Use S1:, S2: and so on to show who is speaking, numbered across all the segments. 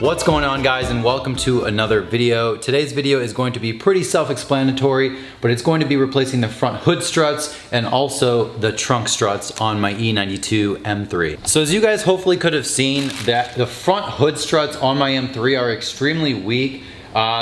S1: What's going on, guys, and welcome to another video. Today's video is going to be pretty self-explanatory, but it's going to be replacing the front hood struts and also the trunk struts on my E92 M3. So as you guys hopefully could have seen, that the front hood struts on my M3 are extremely weak.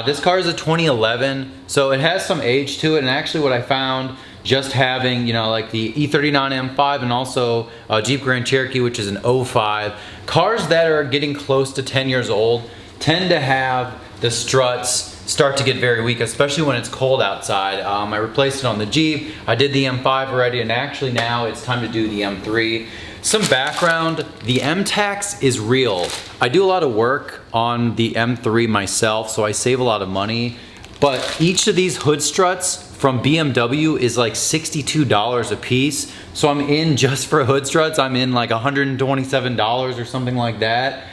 S1: This car is a 2011, so it has some age to it, and actually what I found just having, you know, like the E39 M5 and also Jeep Grand Cherokee, which is an 05. Cars that are getting close to 10 years old tend to have the struts start to get very weak, especially when it's cold outside. I replaced it on the Jeep, I did the M5 already, and actually now it's time to do the M3. Some background, the M-Tax is real. I do a lot of work on the M3 myself, so I save a lot of money, but each of these hood struts from BMW is like $62 a piece. So I'm in, just for hood struts, I'm in like $127 or something like that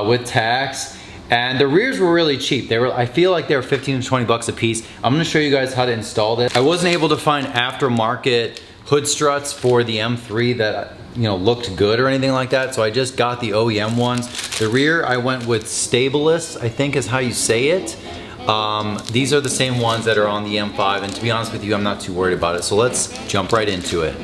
S1: with tax. And the rears were really cheap. I feel like they were 15 to 20 bucks a piece. I'm gonna show you guys how to install this. I wasn't able to find aftermarket hood struts for the M3 that, you know, looked good or anything like that, so I just got the OEM ones. The rear, I went with Stabilis, I think is how you say it. These are the same ones that are on the M5, and to be honest with you, I'm not too worried about it. So let's jump right into it.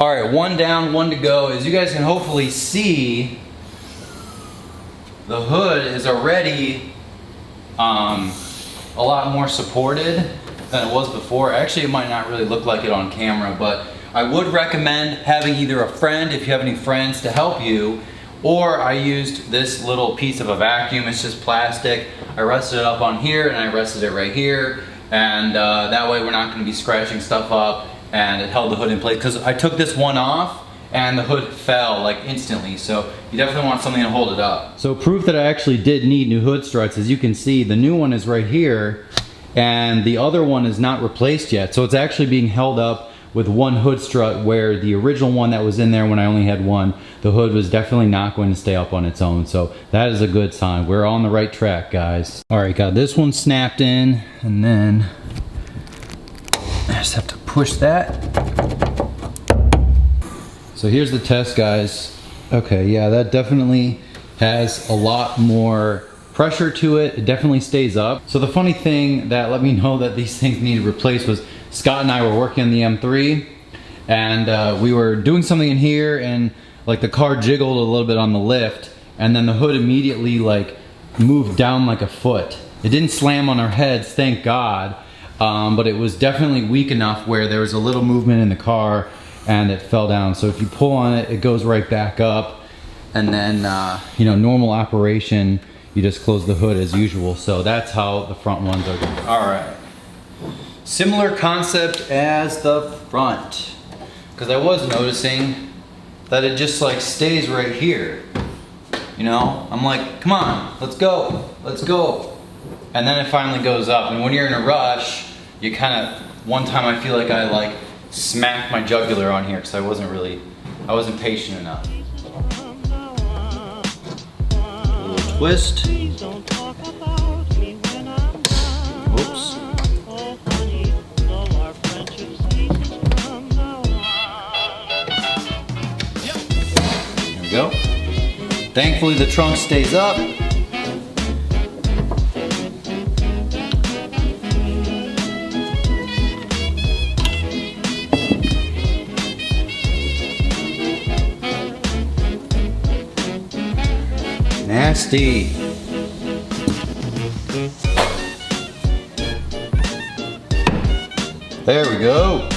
S1: All right, one down, one to go. As you guys can hopefully see, the hood is already a lot more supported than it was before. Actually, it might not really look like it on camera, but I would recommend having either a friend, if you have any friends, to help you, or I used this little piece of a vacuum. It's just plastic. I rested it up on here and I rested it right here, and that way we're not gonna be scratching stuff up, and it held the hood in place, because I took this one off and the hood fell like instantly, so you definitely want something to hold it up. So proof that I actually did need new hood struts, as you can see, the new one is right here and the other one is not replaced yet, so it's actually being held up with one hood strut, where the original one that was in there when I only had one, the hood was definitely not going to stay up on its own, so that is a good sign. We're on the right track, guys. All right, got this one snapped in, and then I just have to push that. So here's the test, guys. Okay, yeah, that definitely has a lot more pressure to it. It definitely stays up. So the funny thing that let me know that these things needed replaced was Scott and I were working on the M3, and we were doing something in here, and like the car jiggled a little bit on the lift, and then the hood immediately like moved down like a foot. It didn't slam on our heads, thank God. But it was definitely weak enough where there was a little movement in the car and it fell down. So if you pull on it, it goes right back up, and then you know, normal operation, you just close the hood as usual. So that's how the front ones are going. All right, similar concept as the front, because I was noticing that it just like stays right here. You know, I'm like, come on, let's go, let's go. And then it finally goes up, and when you're in a rush, you kind of, one time I feel like I like smacked my jugular on here because I wasn't patient enough. A little twist. Oops. There we go. Thankfully the trunk stays up. Nasty. There we go.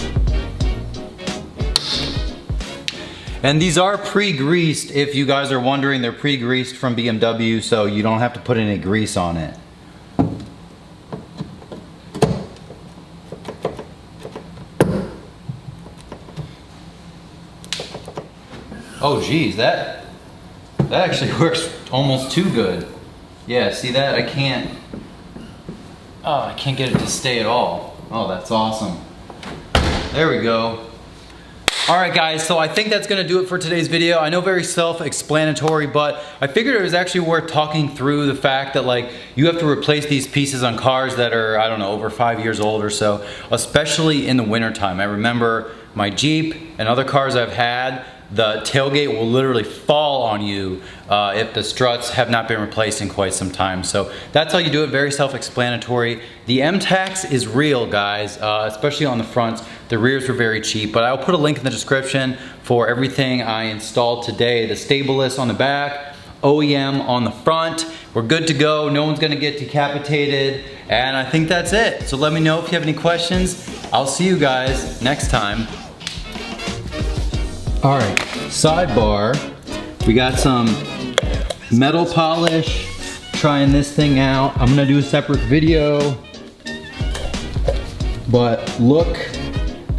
S1: And these are pre-greased. If you guys are wondering, they're pre-greased from BMW, so you don't have to put any grease on it. Oh geez, that actually works almost too good. Yeah, see that? I can't. Oh, I can't get it to stay at all. Oh, that's awesome. There we go. All right guys, so I think that's gonna do it for today's video. I know very self-explanatory, but I figured it was actually worth talking through the fact that like you have to replace these pieces on cars that are, I don't know, over 5 years old or so, especially in the wintertime. I remember my Jeep and other cars I've had, the tailgate will literally fall on you if the struts have not been replaced in quite some time. So that's how you do it, very self-explanatory. The M-Tax is real, guys, especially on the fronts. The rears were very cheap, but I'll put a link in the description for everything I installed today. The Stabilis on the back, OEM on the front. We're good to go, no one's gonna get decapitated, and I think that's it. So let me know if you have any questions. I'll see you guys next time. All right, sidebar, we got some metal polish, trying this thing out. I'm gonna do a separate video, but look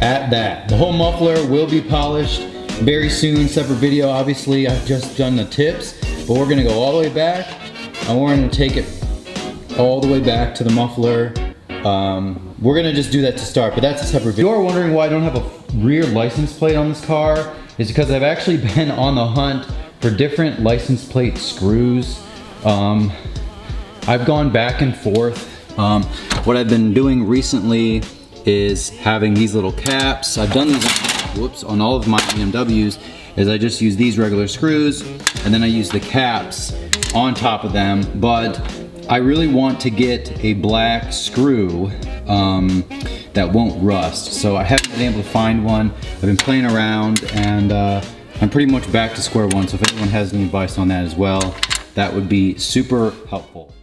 S1: at that. The whole muffler will be polished very soon, separate video. Obviously, I've just done the tips, but we're gonna go all the way back, and we're gonna take it all the way back to the muffler. We're gonna just do that to start, but that's a separate video. If you are wondering why I don't have a rear license plate on this car, is because I've actually been on the hunt for different license plate screws. I've gone back and forth. What I've been doing recently is having these little caps. I've done these on all of my BMWs, is I just use these regular screws and then I use the caps on top of them, but I really want to get a black screw that won't rust. So I haven't been able to find one. I've been playing around and I'm pretty much back to square one. So if anyone has any advice on that as well, that would be super helpful.